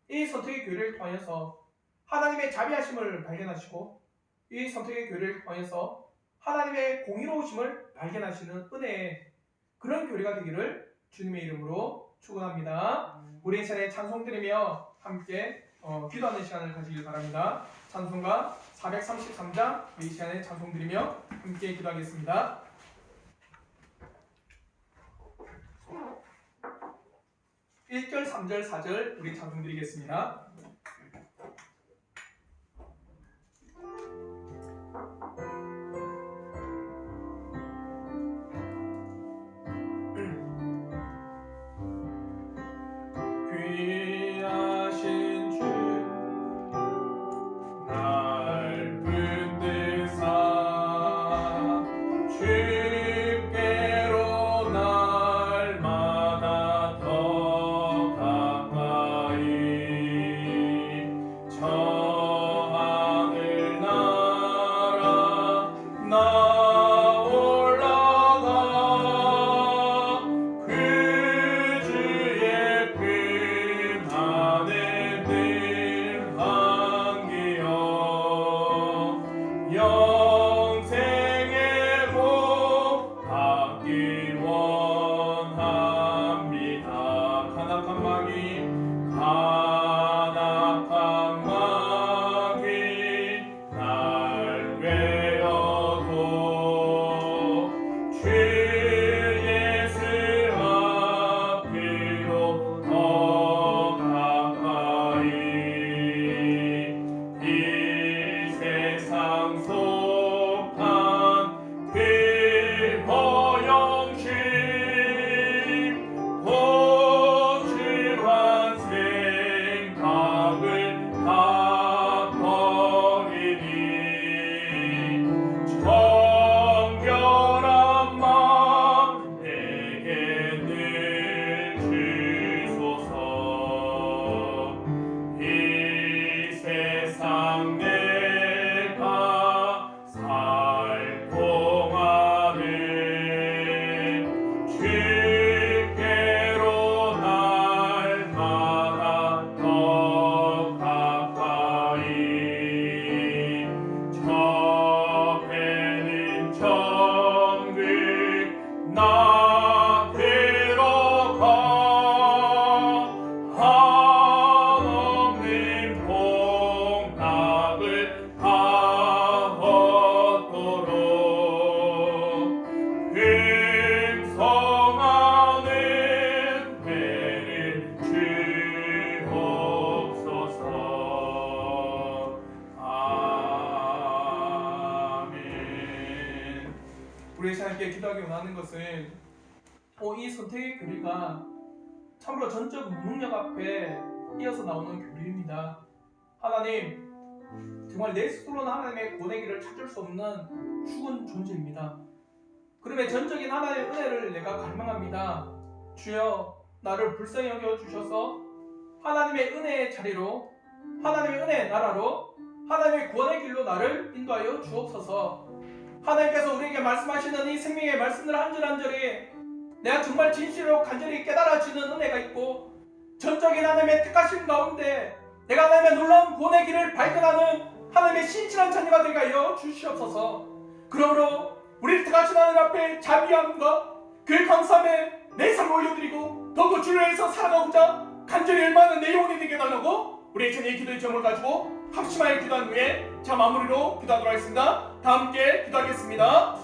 Speaker 1: 이 선택의 교리를 통해서 하나님의 자비하심을 발견하시고 이 선택의 교리를 통해서 하나님의 공의로우심을 발견하시는 은혜의 그런 교리가 되기를 주님의 이름으로 축원합니다. 우리 이 시간에 찬송 드리며 함께 기도하는 시간을 가지길 바랍니다. 찬송가 433장 이 시간에 찬송 드리며 함께 기도하겠습니다. 1절, 3절, 4절 우리 찬송 드리겠습니다. 우리 하나님께 기도하기 원하는 것은 이 선택의 교리가 참으로 전적 무능력 앞에 이어서 나오는 교리입니다. 하나님, 정말 내 스스로는 하나님의 구원의 길을 찾을 수 없는 죽은 존재입니다. 그러면 전적인 하나님의 은혜를 내가 갈망합니다. 주여, 나를 불쌍히 여겨 주셔서 하나님의 은혜의 자리로, 하나님의 은혜의 나라로, 하나님의 구원의 길로 나를 인도하여 주옵소서. 하나님께서 우리에게 말씀하시는 이 생명의 말씀들 한 절 한 절에 내가 정말 진실로 간절히 깨달아지는 은혜가 있고, 전적인 하나님의 택하심 가운데 내가 하나님의 놀라운 구원의 길을 발견하는 하나님의 신실한 자녀가 되게 하여 주시옵소서. 그러므로 우리를 택하신 하나님 앞에 자비함과 그 감사함에 내 삶을 올려드리고 더욱더 주를 위해서 살아가고자 간절히 얼마나 내 영혼이 되게 달라고 우리의 전의 기도의 점을 가지고 합심하여 기도한 후에 자 마무리로 기도하도록 하겠습니다. 다 함께 기도하겠습니다.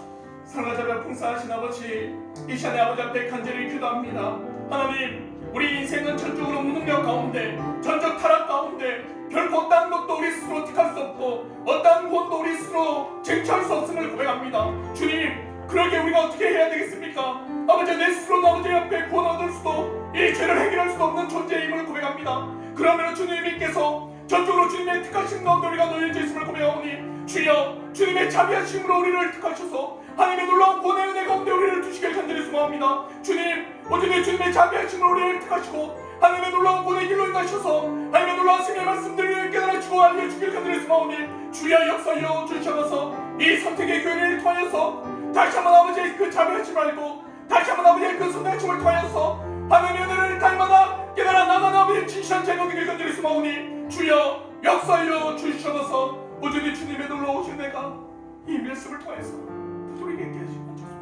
Speaker 1: 사랑하자며 풍성하신 아버지, 이 시간에 아버지 앞에 간절히 기도합니다. 하나님, 우리 인생은 전적으로 무능력 가운데, 전적 타락 가운데 결코 어떠한 것도 우리 스스로 택할 수 없고 어떠한 구원도 우리 스스로 쟁취할 수 없음을 고백합니다. 주님, 그러게 우리가 어떻게 해야 되겠습니까? 아버지, 내 스스로는 아버지 앞에 구원 얻을 수도 이 죄를 해결할 수도 없는 존재임을 고백합니다. 그러므로 주님께서 전적으로 주님의 택하신 가운데 우리가 놓여져 있음을 고백하오니, 주여, 주님의 자비하심으로 우리를 택하셔서 하나님의 놀라운 구원의 은혜 가운데 우리를 두시길 간절히 소망합니다. 주님, 어제도 주님의 자비하심으로 우리를 택하시고 하나님의 놀라운 구원의 길로 인하셔서 하나님의 놀라운 생명의 말씀들을 깨달아주고 알려주길 간절히 소망하오니, 주여 역사여 주시옵소서. 이 선택의 교회를 통하여서 다시 한번 아버지의 그 자비하심을 알고 다시 한번 아버지의 그 선택하심을 통하여서 하나님의 은혜를 달마다 깨달아 나가는 아버지의 진실한 자녀 되길 간절히 소망하오니, 주여 역사여 주시옵소서. 오직 주님의 놀라우신 내가 이 말씀을 통해서 부드럽게 있게 하시고 주옵소서.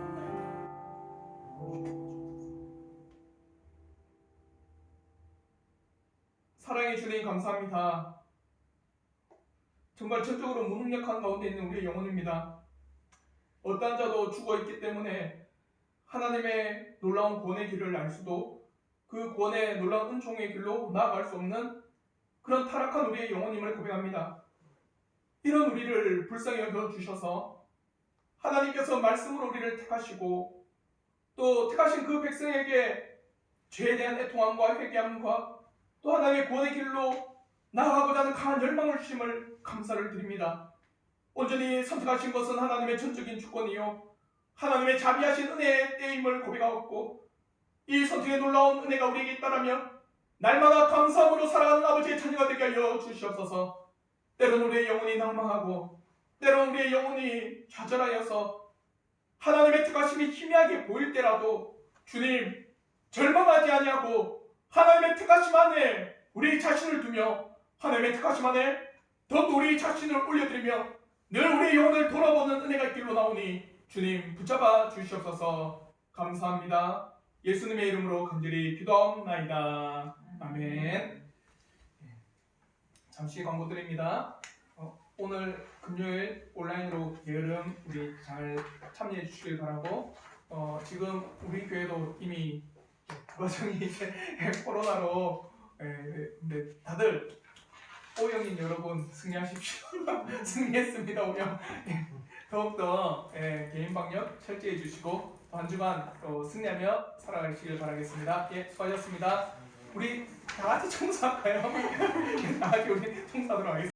Speaker 1: 사랑의 주님 감사합니다. 정말 전적으로 무능력한 가운데 있는 우리의 영혼입니다. 어떠한 자도 죽어있기 때문에 하나님의 놀라운 구원의 길을 알 수도 그 구원의 놀라운 은총의 길로 나아갈 수 없는 그런 타락한 우리의 영혼임을 고백합니다. 이런 우리를 불쌍히 여겨주셔서 하나님께서 말씀으로 우리를 택하시고 또 택하신 그 백성에게 죄에 대한 애통함과 회개함과 또 하나님의 구원의 길로 나아가고자 하는 강한 열망을 주심을 감사를 드립니다. 온전히 선택하신 것은 하나님의 전적인 주권이요 하나님의 자비하신 은혜의 때임을 고백하옵고, 이 선택의 놀라운 은혜가 우리에게 있다라면 날마다 감사함으로 살아가는 아버지의 자녀가 되게 하여 주시옵소서. 때론 우리의 영혼이 낭망하고 때론 우리의 영혼이 좌절하여서 하나님의 택하심이 희미하게 보일 때라도 주님, 절망하지 아니하고 하나님의 택하심 안에 우리 자신을 두며 하나님의 택하심 안에 더욱 우리 자신을 올려드리며 늘 우리의 영혼을 돌아보는 은혜가 있길로 나오니, 주님 붙잡아 주시옵소서. 감사합니다. 예수님의 이름으로 간절히 기도하옵나이다. 아멘. 잠시 광고 드립니다. 오늘 금요일 온라인으로 게으름 우리 잘 참여해 주시길 바라고, 지금 우리 교회도 이미 과정이 이제 코로나로 근데 다들 오영인 여러분 승리하십시오. 승리했습니다. 오영. 더욱더 개인 방역 철저히 해주시고 한 주간 승리하며 살아가시길 바라겠습니다. 예, 수고하셨습니다. 우리 다 같이 청소할까요? 다 같이 우리 청소하도록 하겠습니다.